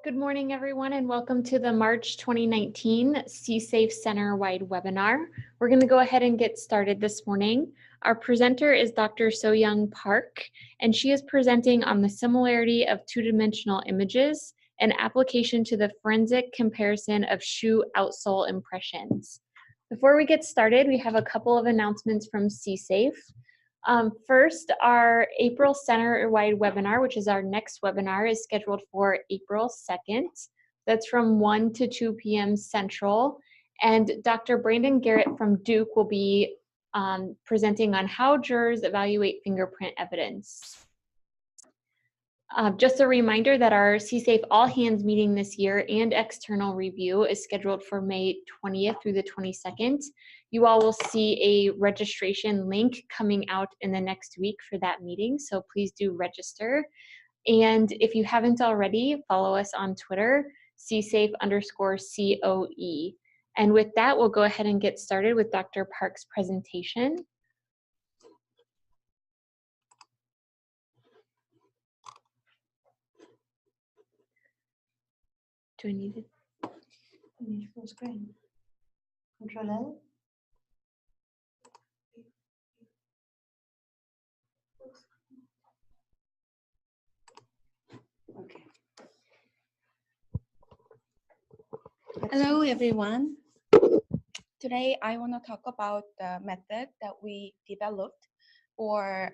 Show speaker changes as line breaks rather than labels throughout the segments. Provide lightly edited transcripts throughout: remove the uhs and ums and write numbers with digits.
Good morning, everyone, and welcome to the March 2019 CSAFE Center-wide webinar. We're going to go ahead and get started this morning. Our presenter is Dr. So-Young Park, and she is presenting on the similarity of two-dimensional images and application to the forensic comparison of shoe outsole impressions. Before we get started, we have a couple of announcements from CSAFE. First, our April Center-wide webinar, which is our next webinar, is scheduled for April 2nd. That's from 1 to 2 p.m. Central. And Dr. Brandon Garrett from Duke will be presenting on how jurors evaluate fingerprint evidence. Just a reminder that our CSAFE All Hands meeting this year and external review is scheduled for May 20th through the 22nd. You all will see a registration link coming out in the next week for that meeting, so please do register. And if you haven't already, follow us on Twitter, CSAFE_COE. And with that, we'll go ahead and get started with Dr. Park's presentation. Do I need it? I need full screen. Control L.
Okay. Hello, everyone. Today, I want to talk about the method that we developed for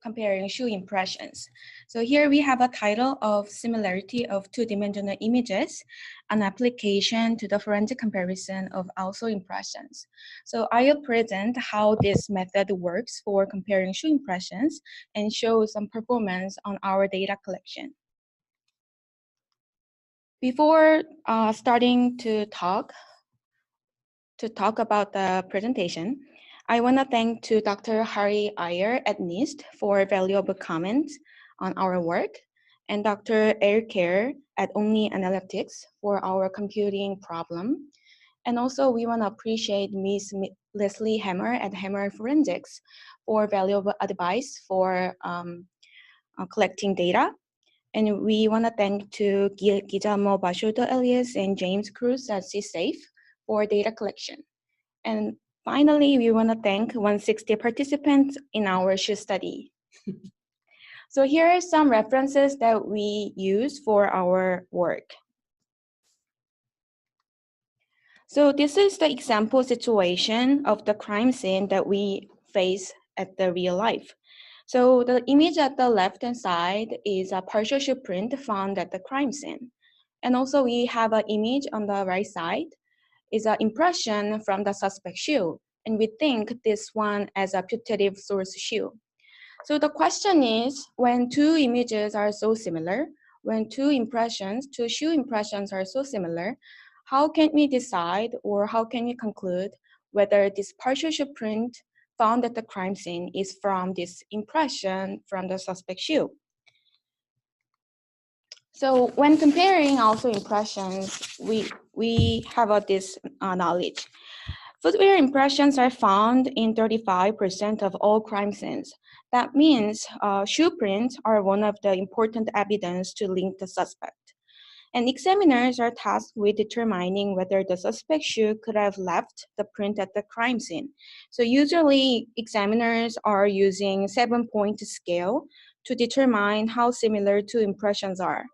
comparing shoe impressions. So here we have a title of Similarity of Two-Dimensional Images, an application to the forensic comparison of outsole impressions. So I will present how this method works for comparing shoe impressions and show some performance on our data collection. Before starting to talk about the presentation, I want to thank to Dr. Hari Iyer at NIST for valuable comments on our work, and Dr. Eric Kerr at Omni Analytics for our computing problem. And also we want to appreciate Ms. Leslie Hammer at Hammer Forensics for valuable advice for collecting data. And we want to thank to Guillermo Bashuto Elias and James Cruz at CSAFE for data collection. And finally, we want to thank 160 participants in our shoe study. So here are some references that we use for our work. So this is the example situation of the crime scene that we face at the real life. So the image at the left-hand side is a partial shoe print found at the crime scene. And also we have an image on the right side is an impression from the suspect shoe. And we think this one as a putative source shoe. So the question is, when two images are so similar, when two shoe impressions are so similar, how can we decide or how can we conclude whether this partial shoe print found at the crime scene is from this impression from the suspect shoe? So when comparing also impressions, we have this knowledge. Footwear impressions are found in 35% of all crime scenes. That means shoe prints are one of the important evidence to link the suspect. And examiners are tasked with determining whether the suspect shoe could have left the print at the crime scene. So usually examiners are using 7-point scale to determine how similar two impressions are.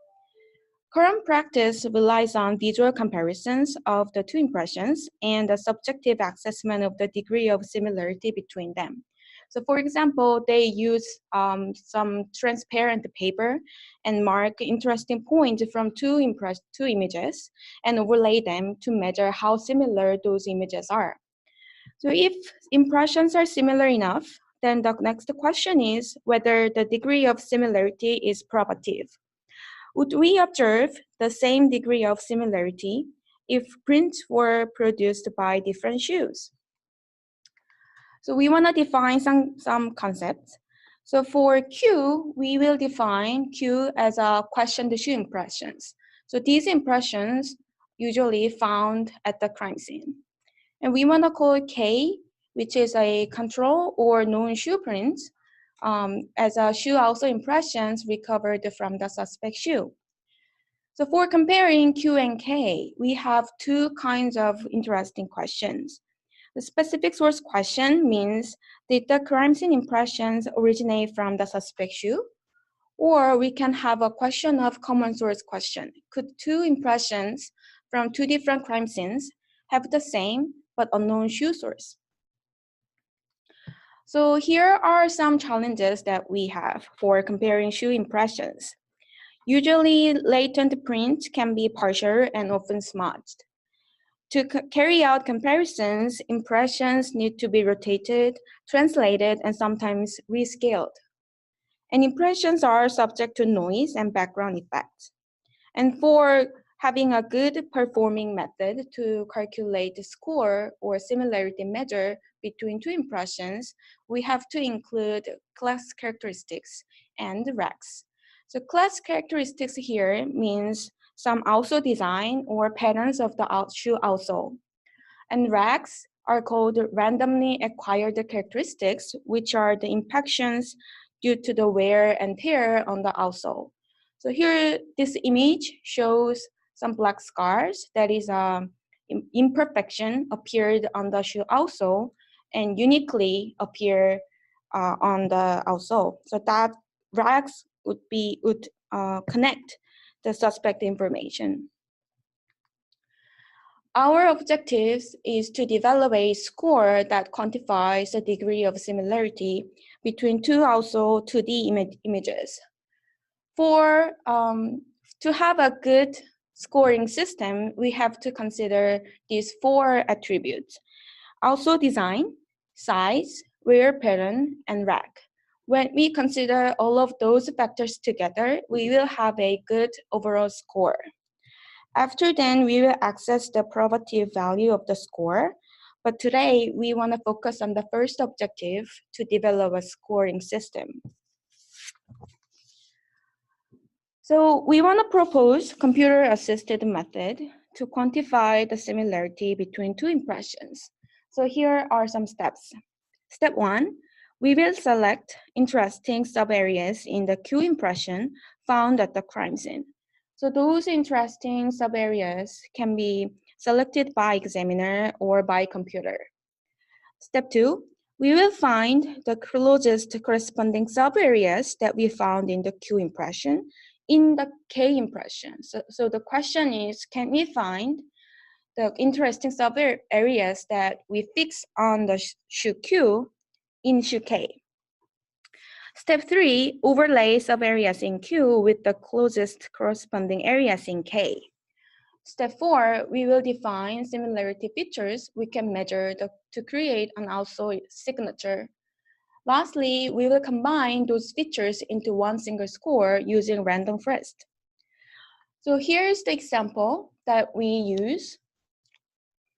Current practice relies on visual comparisons of the two impressions and the subjective assessment of the degree of similarity between them. So for example, they use some transparent paper and mark interesting points from two images and overlay them to measure how similar those images are. So if impressions are similar enough, then the next question is whether the degree of similarity is probative. Would we observe the same degree of similarity if prints were produced by different shoes? So we want to define some concepts. So for Q, we will define Q as a questioned shoe impressions. So these impressions usually found at the crime scene. And we want to call K, which is a control or known shoe prints, as a shoe outsole impressions recovered from the suspect shoe. So for comparing Q and K, we have two kinds of interesting questions. The specific source question means did the crime scene impressions originate from the suspect shoe? Or we can have a question of common source question. Could two impressions from two different crime scenes have the same but unknown shoe source? So here are some challenges that we have for comparing shoe impressions. Usually, latent print can be partial and often smudged. To carry out comparisons, impressions need to be rotated, translated, and sometimes rescaled. And impressions are subject to noise and background effects. And for having a good performing method to calculate the score or similarity measure between two impressions, we have to include class characteristics and ROCs. So class characteristics here means some outsole design or patterns of the shoe outsole. And ROCs are called randomly acquired characteristics, which are the imperfections due to the wear and tear on the outsole. So here, this image shows some black scars that is imperfection appeared on the shoe outsole and uniquely appear on the outsole. So that ROCs would connect the suspect information. Our objective is to develop a score that quantifies the degree of similarity between two outsole 2D images. To have a good scoring system, we have to consider these four attributes: outsole design, size, wear pattern, and ROC. When we consider all of those factors together, we will have a good overall score. After then, we will access the probative value of the score. But today, we want to focus on the first objective to develop a scoring system. So we want to propose computer-assisted method to quantify the similarity between two impressions. So here are some steps. Step 1, we will select interesting subareas in the Q impression found at the crime scene. So those interesting subareas can be selected by examiner or by computer. Step 2, we will find the closest corresponding subareas that we found in the Q impression in the K impression. So the question is, can we find the interesting subareas that we fix on the shoe Q in shoe K? Step 3, overlay subareas in Q with the closest corresponding areas in K. Step 4, we will define similarity features we can measure to create an outsole signature. Lastly, we will combine those features into one single score using random forest. So here's the example that we use,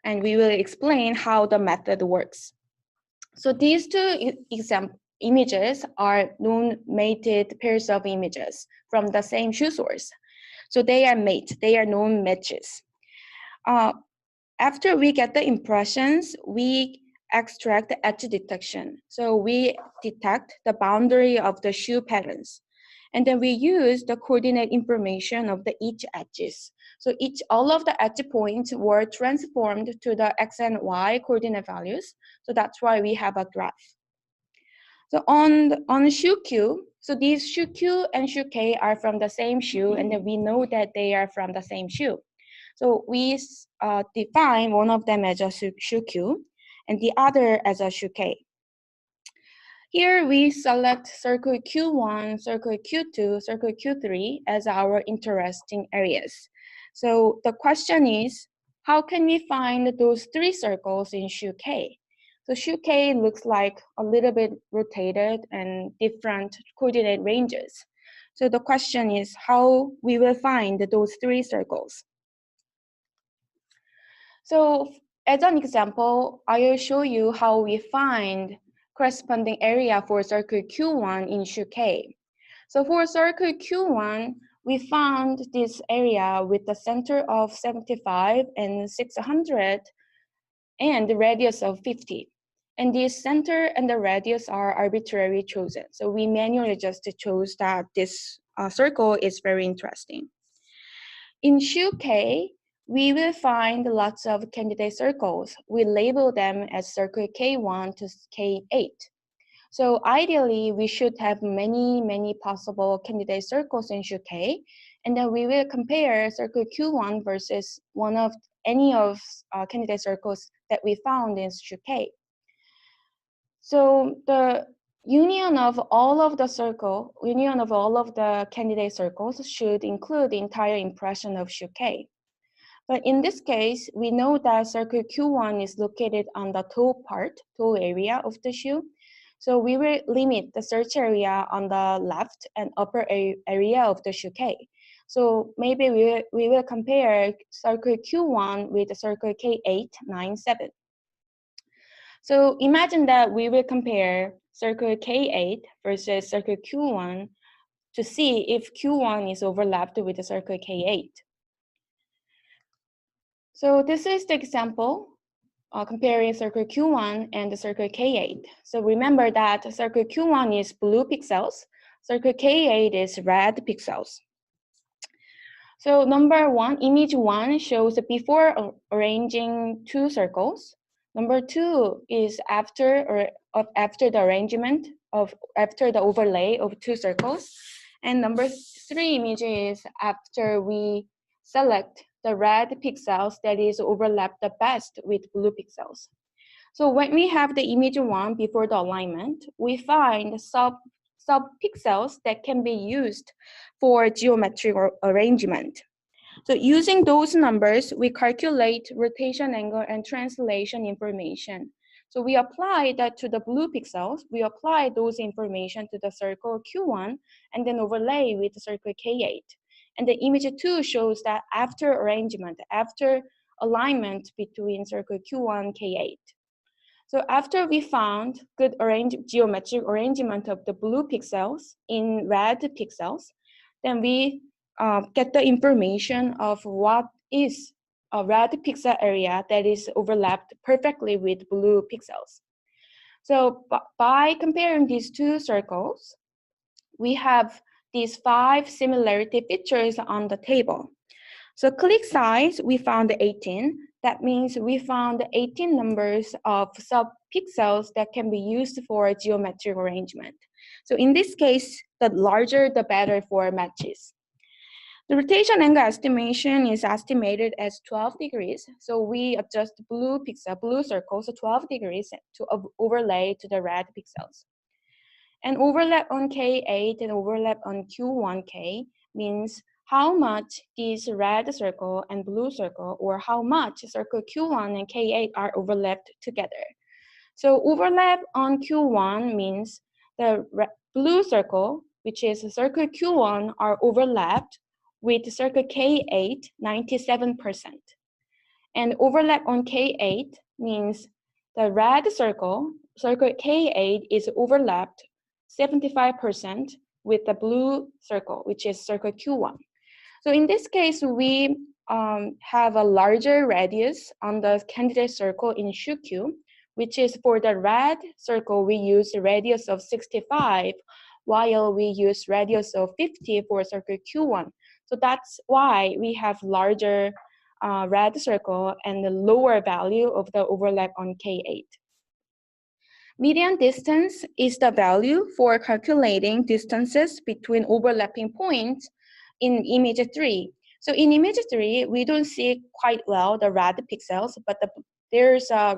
and we will explain how the method works. So these two images are known-mated pairs of images from the same shoe source. So they are mate, they are known matches. After we get the impressions, we extract the edge detection. So we detect the boundary of the shoe patterns. And then we use the coordinate information of the each edges. So all of the edge points were transformed to the X and Y coordinate values. So that's why we have a graph. So on shoe Q, so these shoe Q and shoe K are from the same shoe, and then we know that they are from the same shoe. So we define one of them as a shoe Q and the other as a shoe K. Here we select circle Q1, circle Q2, circle Q3 as our interesting areas. So the question is, how can we find those three circles in shoe K? So shoe K looks like a little bit rotated and different coordinate ranges. So the question is how we will find those three circles. So as an example, I will show you how we find corresponding area for circle Q1 in shoe K. So for circle Q1, we found this area with the center of 75 and 600 and the radius of 50. And the center and the radius are arbitrarily chosen. So we manually just chose that this circle is very interesting. In shoe K, we will find lots of candidate circles. We label them as circle K1 to K8. So ideally, we should have many possible candidate circles in shoe K, and then we will compare circle Q1 versus any of candidate circles that we found in shoe K. So the union of all of the candidate circles should include the entire impression of shoe K. But in this case, we know that circle Q1 is located on the toe area of the shoe. So we will limit the search area on the left and upper area of the shoe K. So maybe we will compare circle Q1 with the circle K8, 9, 7. So imagine that we will compare circle K8 versus circle Q1 to see if Q1 is overlapped with the circle K8. So this is the example comparing circle Q1 and the circle K8. So remember that circle Q1 is blue pixels, circle K8 is red pixels. So number one, image one shows before arranging two circles. Number two is after the overlay of two circles. And number three image is after we select the red pixels that is overlapped the best with blue pixels. So when we have the image one before the alignment, we find sub-pixels that can be used for geometric arrangement. So using those numbers, we calculate rotation angle and translation information. So we apply that to the blue pixels, we apply those information to the circle Q1, and then overlay with the circle K8. And the image 2 shows that after alignment between circle Q1, K8. So after we found good geometric arrangement of the blue pixels in red pixels, then we get the information of what is a red pixel area that is overlapped perfectly with blue pixels. So by comparing these two circles, we have these 5 similarity features on the table. So click size, we found 18. That means we found 18 numbers of sub-pixels that can be used for geometric arrangement. So in this case, the larger, the better for matches. The rotation angle estimation is estimated as 12 degrees. So we adjust blue circles to 12 degrees to overlay to the red pixels. And overlap on K8 and overlap on Q1K means how much this red circle and blue circle, or how much circle Q1 and K8 are overlapped together. So overlap on Q1 means the blue circle, which is circle Q1, are overlapped with circle K8, 97%. And overlap on K8 means the red circle K8 is overlapped 75% with the blue circle, which is circle Q1. So in this case, we have a larger radius on the candidate circle in shoe Q, which is for the red circle, we use a radius of 65, while we use radius of 50 for circle Q1. So that's why we have larger red circle and the lower value of the overlap on K8. Median distance is the value for calculating distances between overlapping points in image 3. So in image 3, we don't see quite well the red pixels, but there's a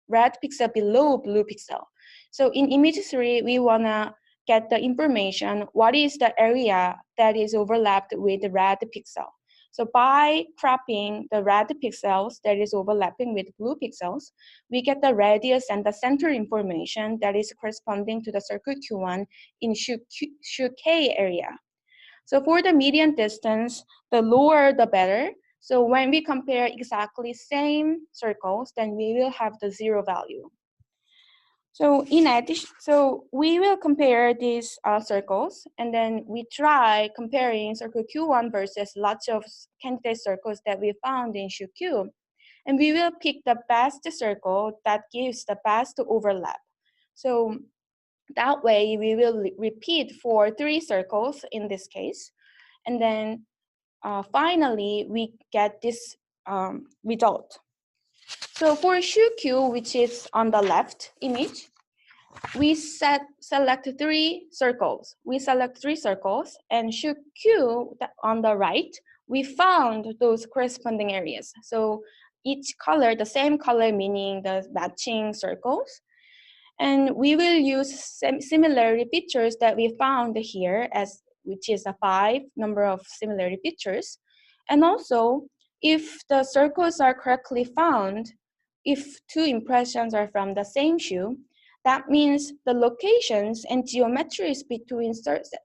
red pixel below blue pixel. So in image 3, we want to get the information, what is the area that is overlapped with the red pixel. So by cropping the red pixels that is overlapping with blue pixels, we get the radius and the center information that is corresponding to the circle Q1 in shoe K area. So for the median distance, the lower the better. So when we compare exactly same circles, then we will have the 0 value. So in addition, we will compare these circles, and then we try comparing circle Q1 versus lots of candidate circles that we found in shoe Q. And we will pick the best circle that gives the best overlap. So that way we will repeat for 3 circles in this case. And then finally, we get this result. So for shoe Q, which is on the left image, we select three circles. We select three circles, and shoe Q on the right, we found those corresponding areas. So each color, the same color, meaning the matching circles. And we will use similarity features that we found here, as which is a 5 number of similarity features. And also, if the circles are correctly found, if two impressions are from the same shoe, that means the locations and geometries between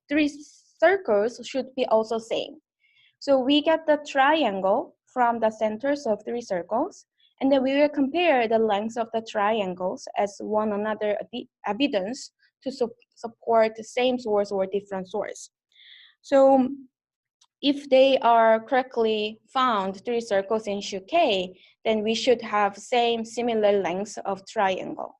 three circles should be also same. So we get the triangle from the centers of three circles, and then we will compare the lengths of the triangles as one another evidence to support the same source or different source. So if they are correctly found, three circles in shoe K, then we should have similar lengths of triangle.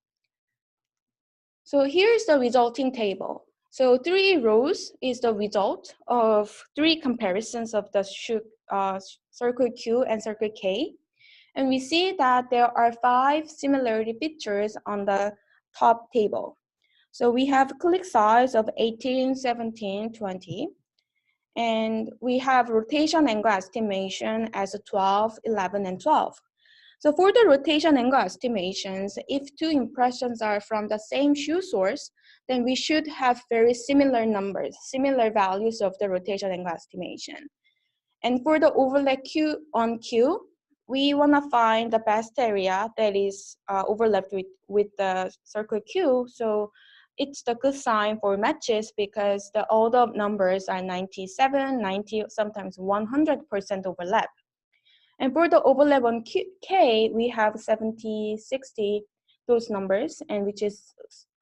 So here's the resulting table. So 3 rows is the result of 3 comparisons of the circle Q and circle K. And we see that there are 5 similarity features on the top table. So we have click size of 18, 17, 20. And we have rotation angle estimation as 12, 11, and 12. So for the rotation angle estimations, if two impressions are from the same shoe source, then we should have very similar numbers, similar values of the rotation angle estimation. And for the overlap Q on Q, we want to find the best area that is overlapped with the circle Q. So it's the good sign for matches because all the numbers are 97, 90, sometimes 100% overlap. And for the overlap on K, we have 70, 60, those numbers, and which is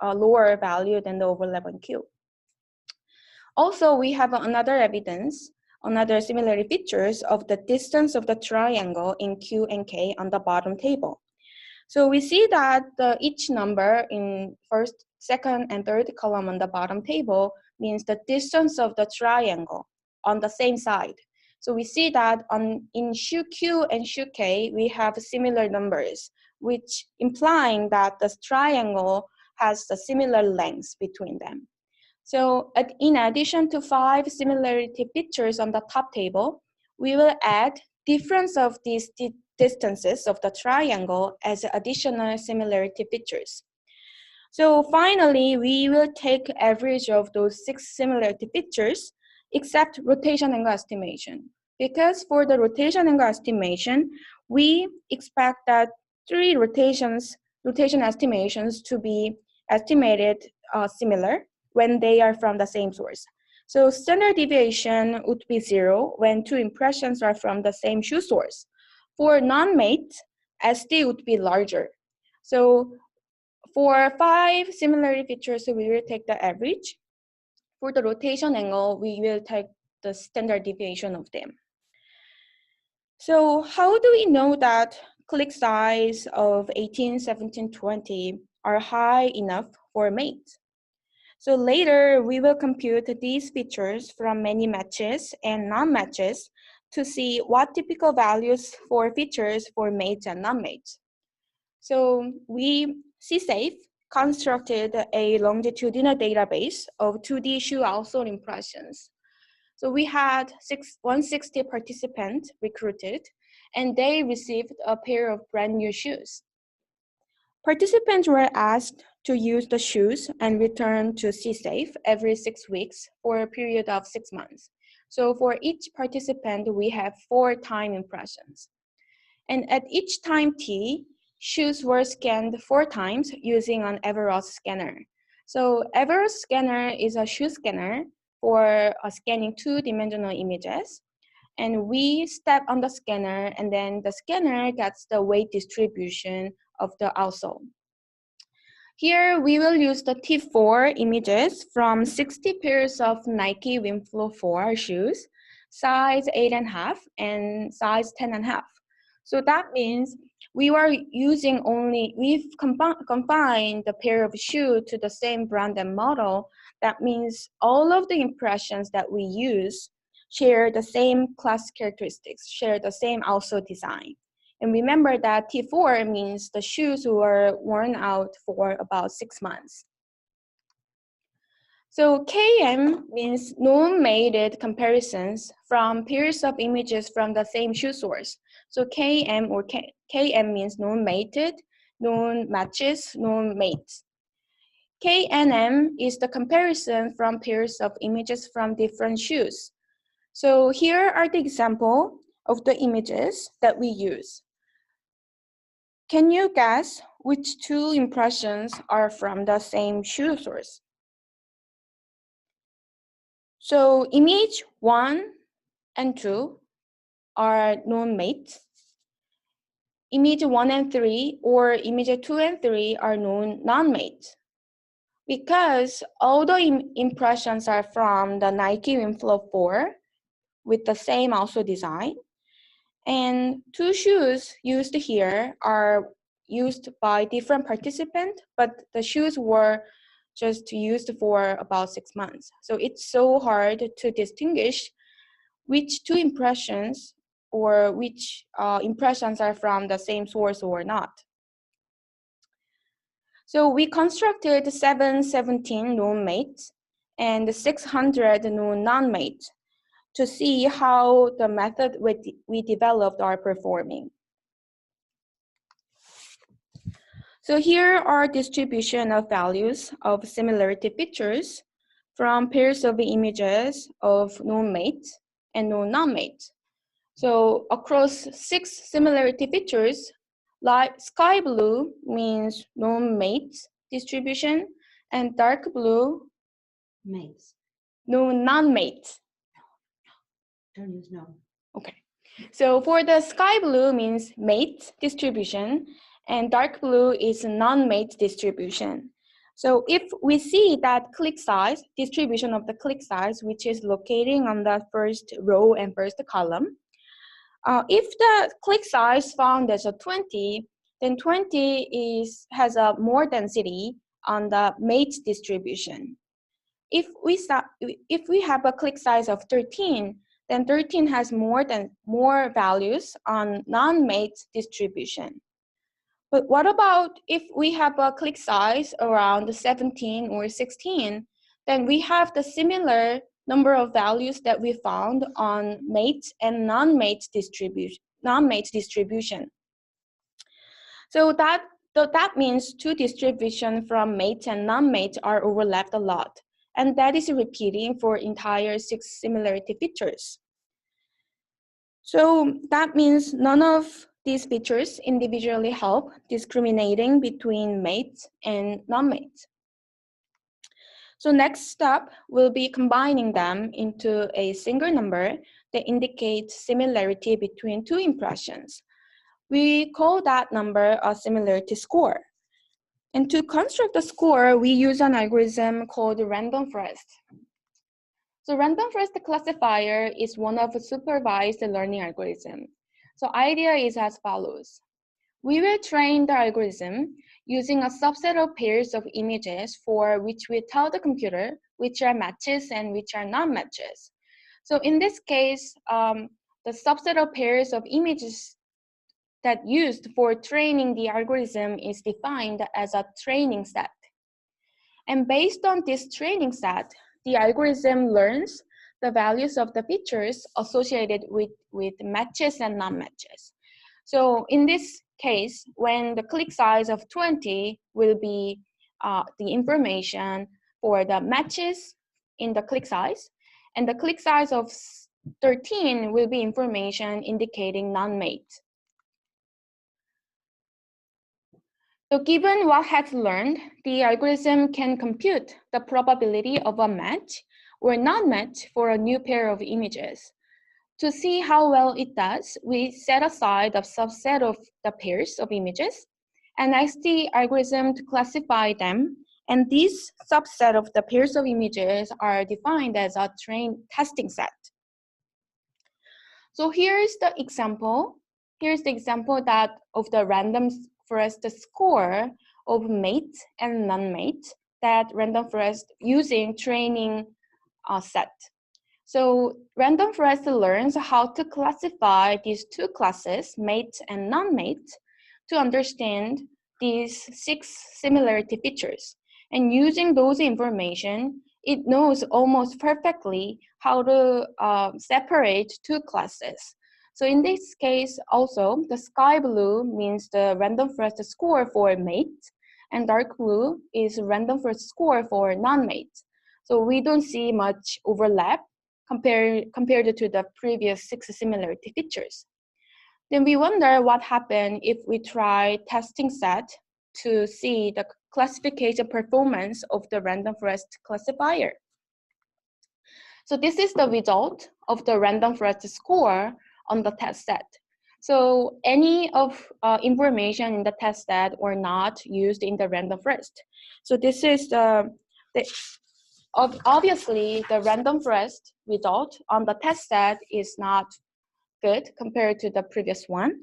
a lower value than the overlap on Q. Also, we have another evidence, another similarity features of the distance of the triangle in Q and K on the bottom table. So we see that each number in first, second, and third column on the bottom table means the distance of the triangle on the same side. So we see that in shoe Q and shoe K, we have similar numbers, which implying that the triangle has the similar lengths between them. So in addition to 5 similarity features on the top table, we will add difference of these distances of the triangle as additional similarity features. So finally, we will take average of those 6 similarity features except rotation angle estimation. Because for the rotation angle estimation, we expect that 3 rotation estimations to be estimated similar when they are from the same source. So standard deviation would be 0 when 2 impressions are from the same shoe source. For non-mate, SD would be larger. So for 5 similarity features, we will take the average. For the rotation angle, we will take the standard deviation of them. So how do we know that click size of 18, 17, 20 are high enough for mate? So later, we will compute these features from many matches and non-matches to see what typical values for features for mates and non-mates. So we, CSAFE, constructed a longitudinal database of 2D shoe outsole impressions. So we had 160 participants recruited, and they received a pair of brand new shoes. Participants were asked to use the shoes and return to CSAFE every 6 weeks for a period of 6 months. So for each participant, we have 4 time impressions. And at each time T, shoes were scanned 4 times using an ROC scanner. So ROC scanner is a shoe scanner for scanning 2-dimensional images. And we step on the scanner, and then the scanner gets the weight distribution of the outsole. Here, we will use the T4 images from 60 pairs of Nike Windflow 4 shoes, size 8.5 and size 10.5. So that means we've confined the pair of shoe to the same brand and model. That means all of the impressions that we use share the same class characteristics, share the same Outsole design. And remember that T4 means the shoes were worn out for about 6 months. So KM means known-mated comparisons from pairs of images from the same shoe source. So KM or KM means known-mated, known matches, known mates. KNM is the comparison from pairs of images from different shoes. So here are the example of the images that we use. Can you guess which two impressions are from the same shoe source? So image 1 and 2 are known mates. Image 1 and 3 or image 2 and 3 are known non-mates. Because all the impressions are from the Nike Winflow 4 with the same Outsole design, and two shoes used here are used by different participants, but the shoes were just used for about 6 months. So it's so hard to distinguish which two impressions or which impressions are from the same source or not. So we constructed 717 known mates and 600 known non-mates to see how the method we developed are performing. So here are distribution of values of similarity features from pairs of images of known mates and known non-mates. So across 6 similarity features, light sky blue means known mates distribution, and dark blue
Mates.
known non-mates.
Don't use no.
Okay. So for the sky blue means mate distribution, and dark blue is non-mate distribution. So if we see that click size, distribution of the click size, which is locating on the first row and first column, if the click size found as a 20, then 20 has a more density on the mate distribution. If we have a click size of 13, then 13 has more values on non-mate distribution. But what about if we have a click size around 17 or 16, then we have the similar number of values that we found on mate and non-mate distribution. So that means two distribution from mate and non-mate are overlapped a lot. And that is repeating for entire 6 similarity features. So that means none of these features individually help discriminating between mates and non-mates. So next step will be combining them into a single number that indicates similarity between two impressions. We call that number a similarity score. And to construct the score, we use an algorithm called random forest. So random forest classifier is one of a supervised learning algorithm. So idea is as follows. We will train the algorithm using a subset of pairs of images for which we tell the computer which are matches and which are non-matches. So in this case, the subset of pairs of images that used for training the algorithm is defined as a training set. And based on this training set, the algorithm learns the values of the features associated with matches and non-matches. So in this case, when the click size of 20 will be the information for the matches in the click size, and the click size of 13 will be information indicating non-mate. So given what has learned, the algorithm can compute the probability of a match or non-match for a new pair of images. To see how well it does, we set aside a subset of the pairs of images and ask the algorithm to classify them. And this subset of the pairs of images are defined as a testing set. So here's the example. Here's the example of the random forest score of mate and non-mate that random forest using training set. So random forest learns how to classify these two classes, mate and non-mate, to understand these 6 similarity features. And using those information, it knows almost perfectly how to separate two classes. So in this case, also, the sky blue means the random forest score for mate, and dark blue is random forest score for non-mate. So we don't see much overlap compared to the previous 6 similarity features. Then we wonder what happened if we try testing set to see the classification performance of the random forest classifier. So this is the result of the random forest score on the test set. So any of information in the test set were not used in the random forest. So this is obviously the random forest result on the test set is not good compared to the previous one.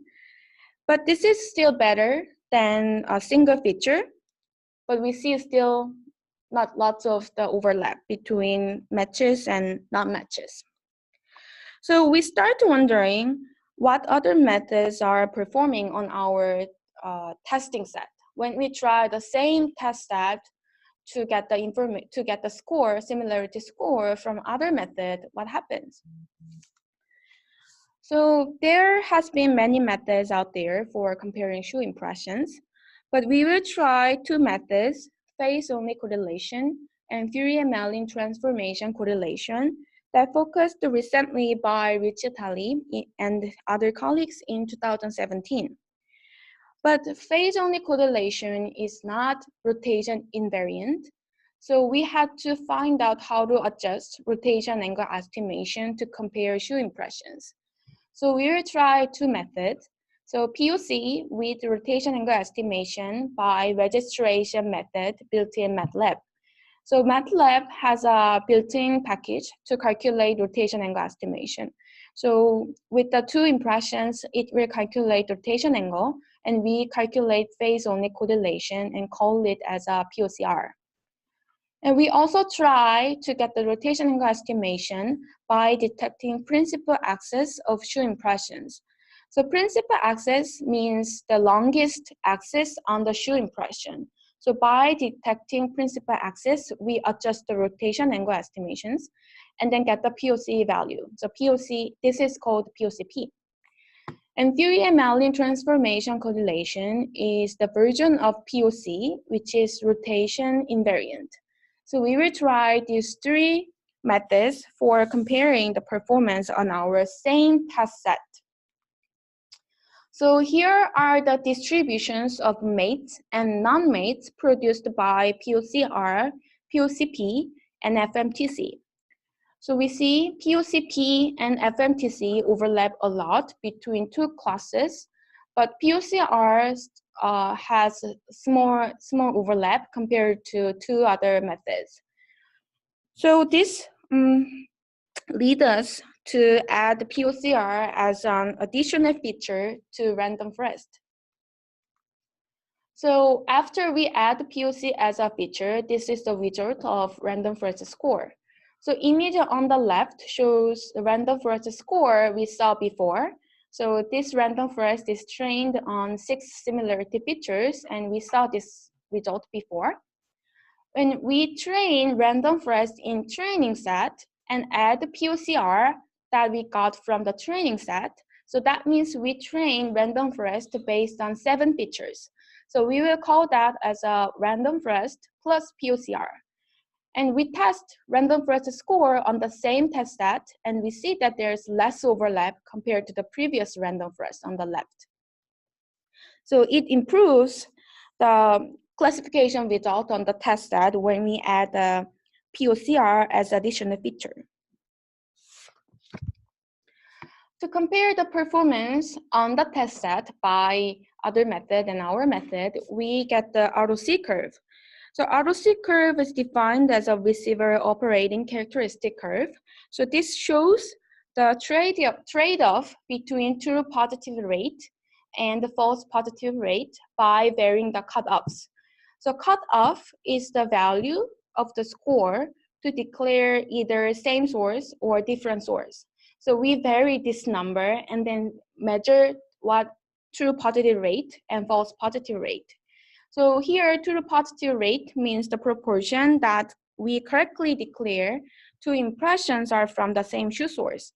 But this is still better than a single feature, but we see still not lots of the overlap between matches and non-matches. So we start wondering what other methods are performing on our testing set. When we try the same test set to get the score, similarity score from other method, what happens? So there has been many methods out there for comparing shoe impressions, but we will try 2 methods, phase-only correlation and Fourier-Mellin transformation correlation that focused recently by Riccitelli and other colleagues in 2017. But phase-only correlation is not rotation invariant, so we had to find out how to adjust rotation angle estimation to compare shoe impressions. So we will try 2 methods. So POC with rotation angle estimation by registration method built in MATLAB. So MATLAB has a built-in package to calculate rotation angle estimation. So with the 2 impressions, it will calculate rotation angle, and we calculate phase-only correlation and call it as a POCR. And we also try to get the rotation angle estimation by detecting principal axis of shoe impressions. So principal axis means the longest axis on the shoe impression. So by detecting principal axis, we adjust the rotation angle estimations and then get the POC value. So POC, this is called POCP. And Fourier-Mellin transformation correlation is the version of POC, which is rotation invariant. So we will try these 3 methods for comparing the performance on our same test set. So here are the distributions of mates and non-mates produced by POCR, POCP, and FMTC. So we see POCP and FMTC overlap a lot between 2 classes, but POCR has small overlap compared to 2 other methods. So this leads us to add POCR as an additional feature to random forest. So after we add POC as a feature, this is the result of random forest score. So image on the left shows the random forest score we saw before. So this random forest is trained on 6 similarity features, and we saw this result before. When we train random forest in training set and add the POCR that we got from the training set, so that means we train random forest based on 7 features. So we will call that as a random forest plus POCR. And we test random forest score on the same test set, and we see that there's less overlap compared to the previous random forest on the left. So it improves the classification result on the test set when we add the POCR as additional feature. To compare the performance on the test set by other method and our method, we get the ROC curve. So ROC curve is defined as a receiver operating characteristic curve. So this shows the trade-off between true positive rate and the false positive rate by varying the cutoffs. So cutoff is the value of the score to declare either same source or different source. So we vary this number and then measure what true positive rate and false positive rate. So here, true positive rate means the proportion that we correctly declare two impressions are from the same shoe source.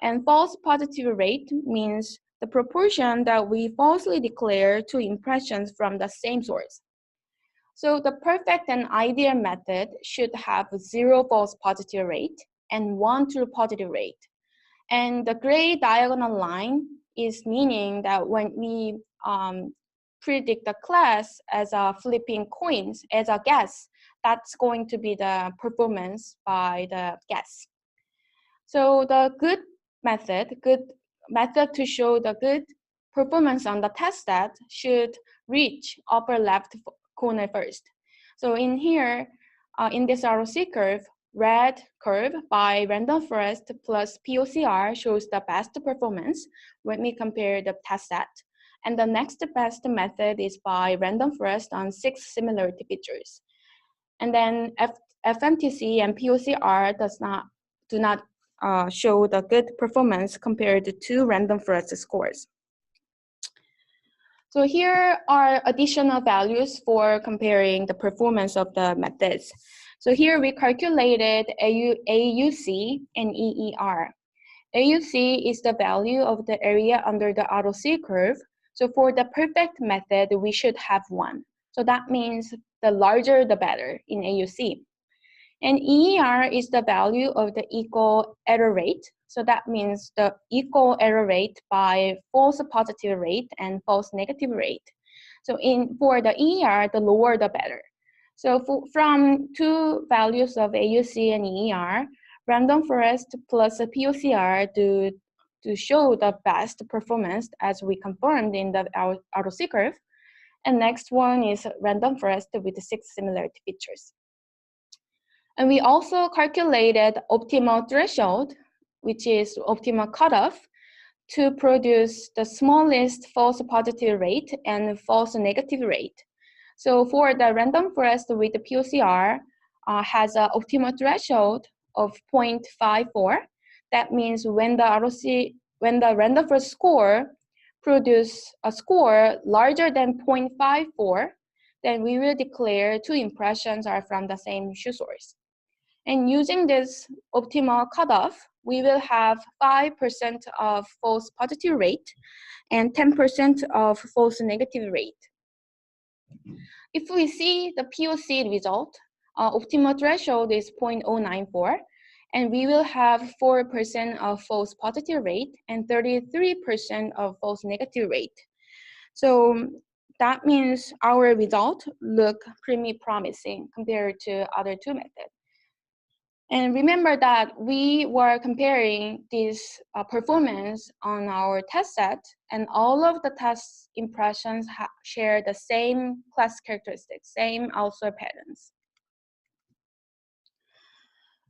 And false positive rate means the proportion that we falsely declare two impressions from the same source. So the perfect and ideal method should have 0 false positive rate and 1 true positive rate. And the gray diagonal line is meaning that when we predict the class as a flipping coins as a guess, that's going to be the performance by the guess. So the good method to show the good performance on the test set should reach upper left corner first. So in here, in this ROC curve, red curve by random forest plus POCR shows the best performance when we compare the test set. And the next best method is by random forest on 6 similarity features. And then FMTC and POCR do not show the good performance compared to random forest scores. So here are additional values for comparing the performance of the methods. So here we calculated AUC and EER. AUC is the value of the area under the ROC curve. So for the perfect method, we should have 1. So that means the larger the better in AUC. And EER is the value of the equal error rate. So that means the equal error rate by false positive rate and false negative rate. So for the EER, the lower the better. So from 2 values of AUC and EER, random forest plus a POCR to show the best performance as we confirmed in the ROC curve. And next one is random forest with 6 similarity features. And we also calculated optimal threshold, which is optimal cutoff, to produce the smallest false positive rate and false negative rate. So for the random forest with the POCR has an optimal threshold of 0.54. That means when the random forest score produce a score larger than 0.54, then we will declare 2 impressions are from the same shoe source. And using this optimal cutoff, we will have 5% of false positive rate and 10% of false negative rate. If we see the POC result, optimal threshold is 0.094, and we will have 4% of false positive rate and 33% of false negative rate. So that means our result look pretty promising compared to other 2 methods. And remember that we were comparing this performance on our test set, and all of the test impressions share the same class characteristics, same Outsole patterns.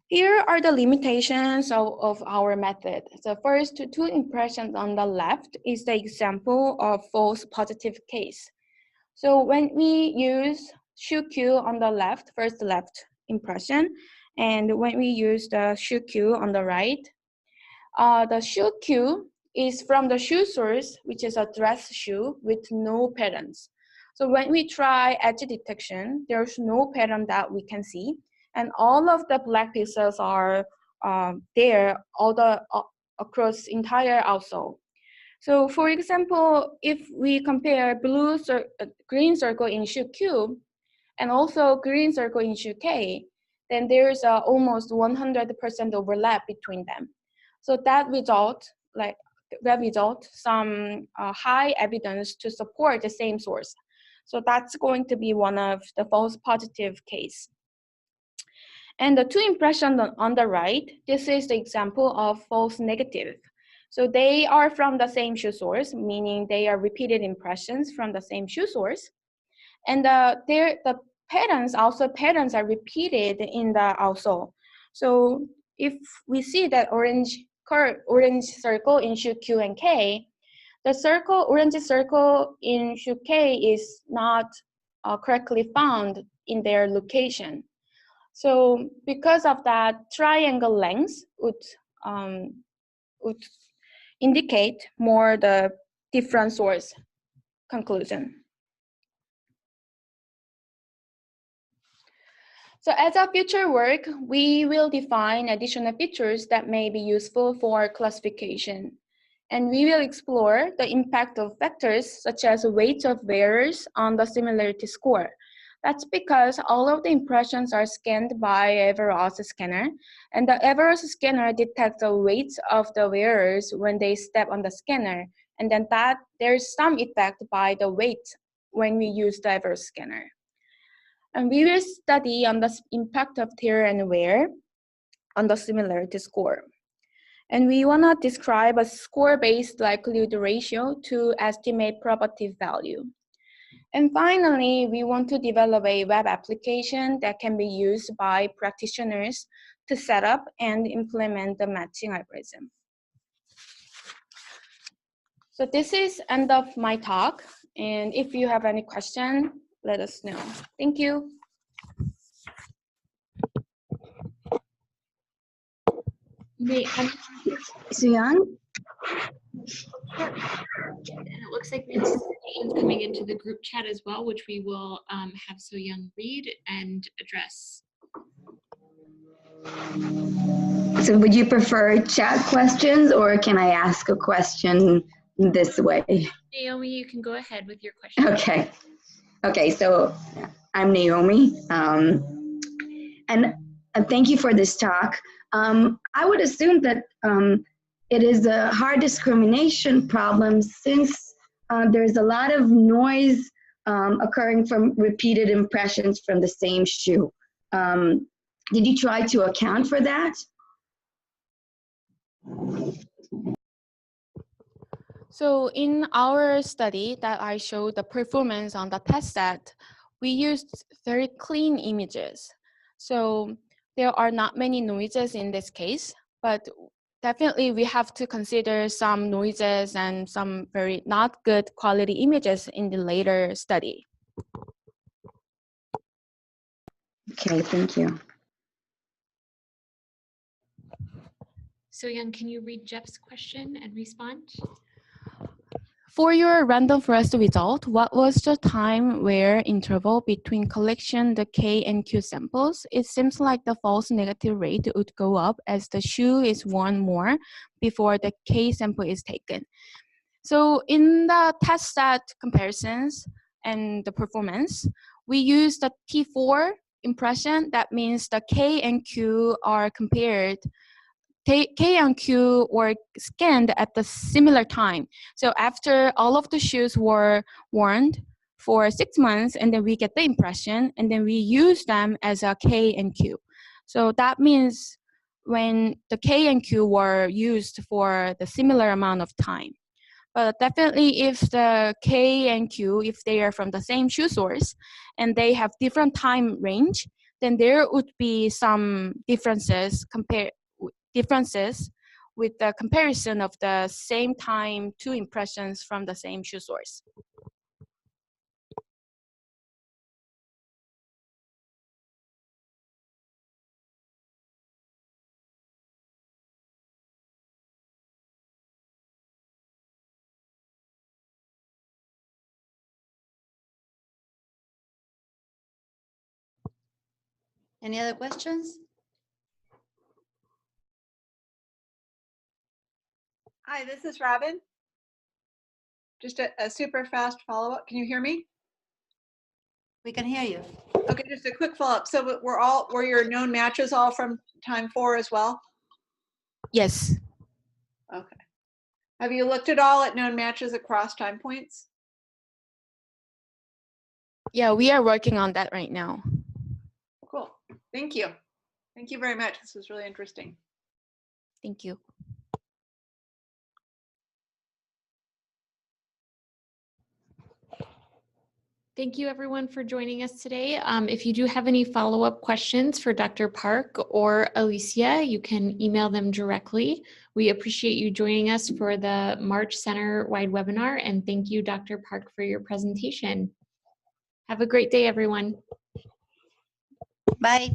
Here are the limitations of our method. The first 2 impressions on the left is the example of false positive case. So when we use shoe cue on the left, first left impression, and when we use the shoe cue on the right, the shoe cue is from the shoe source, which is a dress shoe with no patterns. So when we try edge detection, there's no pattern that we can see, and all of the black pixels are there across entire outsole. So for example, if we compare green circle in shoe Q and also green circle in shoe K, then there's almost 100% overlap between them. So that result some high evidence to support the same source. So that's going to be one of the false positive case. And the 2 impressions on the right, this is the example of false negative. So they are from the same shoe source, meaning they are repeated impressions from the same shoe source. And the patterns are repeated in the outsole. So if we see that orange circle in shoe Q and K, the orange circle in shoe K is not correctly found in their location. So because of that, triangle length would indicate more the different source conclusion. So as our future work, we will define additional features that may be useful for classification. And we will explore the impact of factors such as weight of wearers on the similarity score. That's because all of the impressions are scanned by ROC scanner, and the ROC scanner detects the weight of the wearers when they step on the scanner, and then there's some effect by the weight when we use the ROC scanner. And we will study on the impact of tear and wear on the similarity score. And we want to describe a score-based likelihood ratio to estimate probative value. And finally, we want to develop a web application that can be used by practitioners to set up and implement the matching algorithm. So this is end of my talk. And if you have any question, let us know. Thank you.
So-Young?
And it looks like we have some questions coming into the group chat as well, which we will have So-Young read and address.
So would you prefer chat questions, or can I ask a question this way?
Naomi, you can go ahead with your question.
Okay, so I'm Naomi, and thank you for this talk. I would assume that it is a hard discrimination problem since there's a lot of noise occurring from repeated impressions from the same shoe. Did you try to account for that?
So in our study that I showed the performance on the test set, we used very clean images. So there are not many noises in this case, but definitely we have to consider some noises and some very not good quality images in the later study.
Okay, thank you.
So-Young, can you read Jeff's question and respond?
For your random forest result, what was the time wear interval between collection the K and Q samples? It seems like the false negative rate would go up as the shoe is worn more before the K sample is taken. So in the test set comparisons and the performance, we use the T4 impression. That means the K and Q are compared. K and Q were scanned at the similar time. So after all of the shoes were worn for 6 months, and then we get the impression, and then we use them as a K and Q. So that means when the K and Q were used for the similar amount of time. But definitely if the K and Q, if they are from the same shoe source, and they have different time range, then there would be some differences with the comparison of the same time two impressions from the same shoe source.
Any other questions?
Hi, this is Robin. Just a super fast follow-up. Can you hear me?
We can hear you.
Okay, just a quick follow-up. So were your known matches all from time 4 as well?
Yes.
Okay. Have you looked at all at known matches across time points?
Yeah, we are working on that right now.
Cool. Thank you. Thank you very much. This was really interesting.
Thank you.
Thank you everyone for joining us today. If you do have any follow-up questions for Dr. Park or Alicia, you can email them directly. We appreciate you joining us for the March Center-wide webinar, and thank you, Dr. Park, for your presentation. Have a great day, everyone.
Bye.